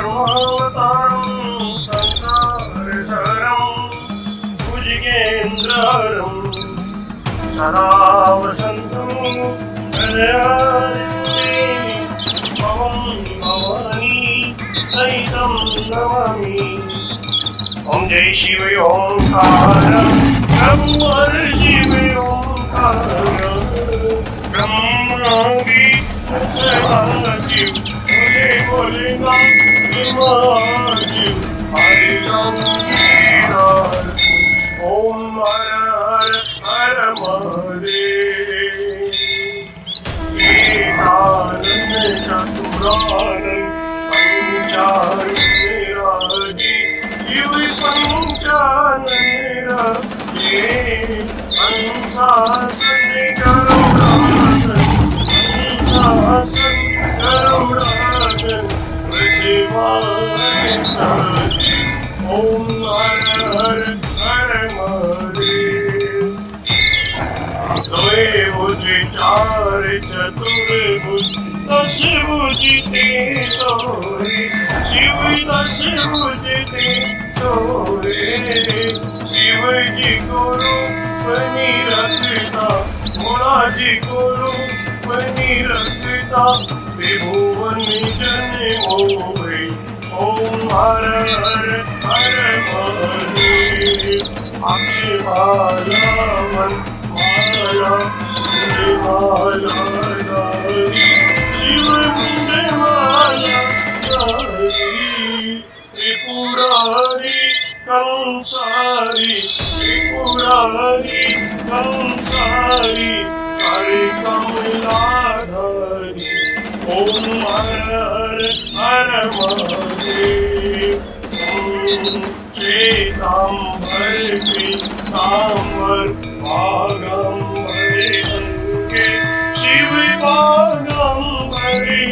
धर्मावतारं संसारसारं भुजगेन्द्रहरं सदा वसन्तं हृदयारण्ये भवं भवानी सहितं नमामि। ओम जय शिव ओंकार प्रभु हर शिव ओंकार ब्रह्मा भी शिव बोले बोले शिव हरे राम ओम हर हर हर महादेव। एकानंद चतुरानंद पंचानंद शिव पंचानंद अंशासन गरुडासन अंशासन गरुडासन वृषभासन ओम हर हर हर महादेव। द्वय भुज चार चतुर्भुज दश भुज ते सोरे शिव दश भुज ते सोरे शिव जी गुरु बनी रखता मोरा जी गुरु बनी रखता त्रिभुवन जन मोहे ओम हर हर हर महादेव। अक्षमाला मन माला माला शिव मुंडे माला त्रिपुरारी कंसारी त्रिपुरारी कंसारी हरे कमलाधारी ओम हर हर हर महादेव। श्वेतांबर पीतांबर भागंबरे अंके शिव भागंबरे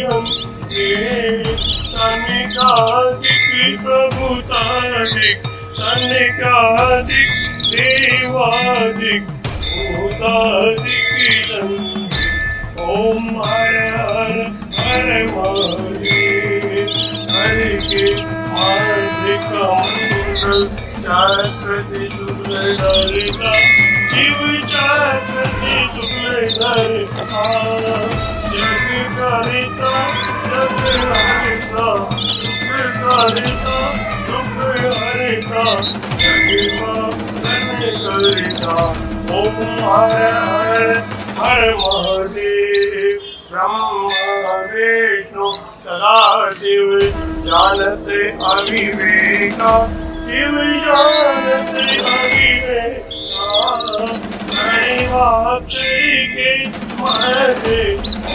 सनिकादिक प्रभुतादिक सनिकादिक देवादिक भूतादिक ओम हर हर हर महादेव। हरे के हार्दिक मंगल चक्रति दुर्लता शिव चक्रति दुर्लता जग करिता जग हरिता दुख करिता दुख हरिता जगमोहन करिता ओम हर हर हर महादेव। ब्रह्मा विष्णु सदाशिव जानते अविवेका शिव जानते अविवेका अक्षय के महे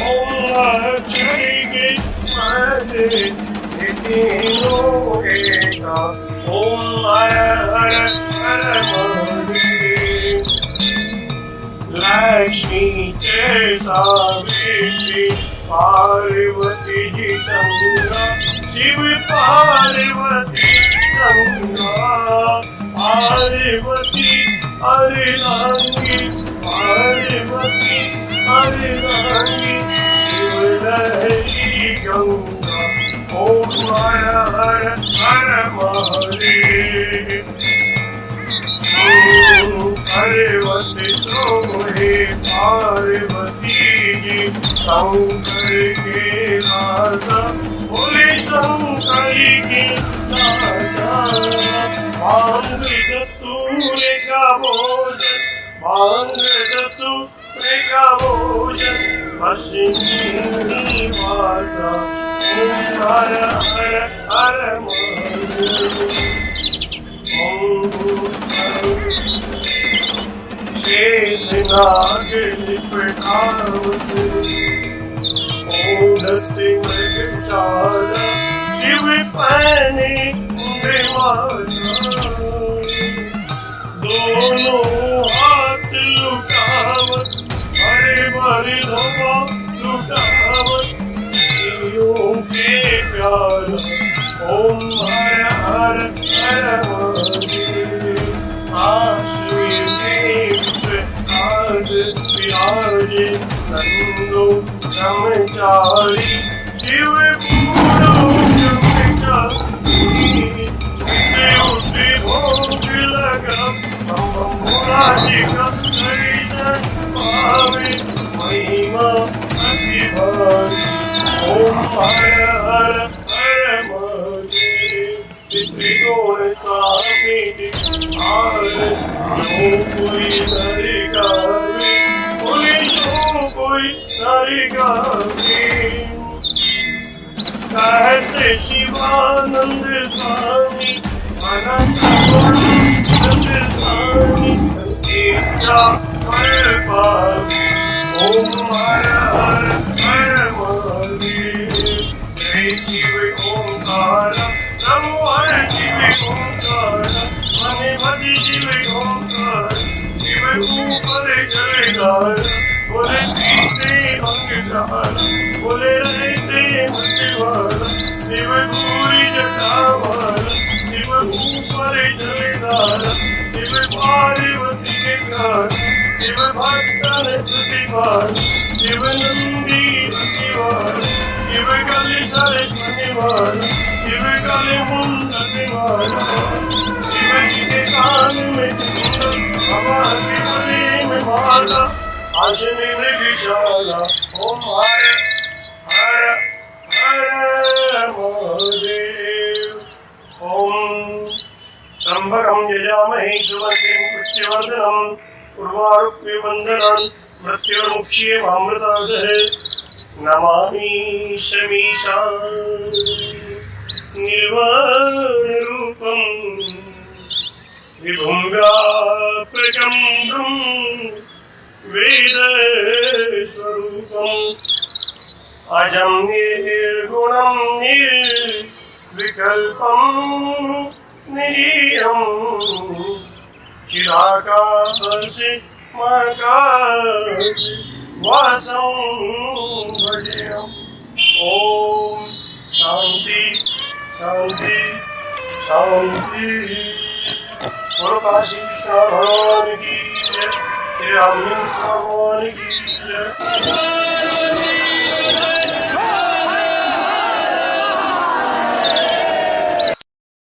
ओम अक्षय के महे तीनों एका ओम हर हर हर महादेव। लक्ष्मी के सावित्री पार्वती जी गंगा शिव पार्वती गंगा पार्वती हरिरांगी पार्वती हरिरांगी शिव लहरी गंगा ओम हर हर हर महादेव। पार्वती सोहे पार्वती जी शंकर के राजा बोले शंकर के राजा मांग दत्तूरे का भोजन मांग दत्तूरे का भोजन पश्चिमी माता ओम हर हर हर महादेव। शेषनाग लिपटावत ओढ़ते मृगचारा शिव पहने माला दोनों हाथ लुटावत हरे भरे धमा लुटावत शिवों के प्यारा ओम हर हर हर महादेव। प्यारे नंदो ब्रह्मचारी शिव पूरो ब्रह्मचारी उठे भोग लगा भोलाजी का दर्शन पावे महिमा अति भारी ओम हर हर हर महादेव त्रिगुण स्वामी आर जो कोई नर गावे बोले जो कोई नर गावे कहते शिवानंद स्वामी अनंत गुणानंद स्वामी तेरा हर पाप ओम हर हर हर महादेव जय शिव ओंकार नमो हर शिव ओंकार मने मति शिव ओंकार शिव ऊपर जयकार बोले पीते अंगधार बोले रहते मतिवार शिव पूरी जटावार शिव ऊपर जयकार शिव पार्वती के घर शिव भक्तन प्रतिवार शिव नंदी प्रतिवार शिव गली सर प्रतिवार शिव गले मुंड प्रतिवार शिव जी के कान में कुंडल बाबा के गले में माला आशने में विशाला ओम हर हर हर महादेव ओम त्र्यंबकं यजामहे सुगन्धिं पुष्टिवर्धनम् उर्वारुक्मिबन्धनान् मृत्युर्मुक्षीयमामृतादः नमामि शमीशान् निर्वाणरूपं विभुं व्यापकं वेदस्वरूपम् अजं निर्गुणं निर्विकल्पं निरीयं चिदाकाशे महाकाशे वासं भजेयम् ॐ शान्ति शान्ति शान्ति बोलो काशी विश्वनाथ भगवान की जय, श्री रामचंद्र भगवान की जय।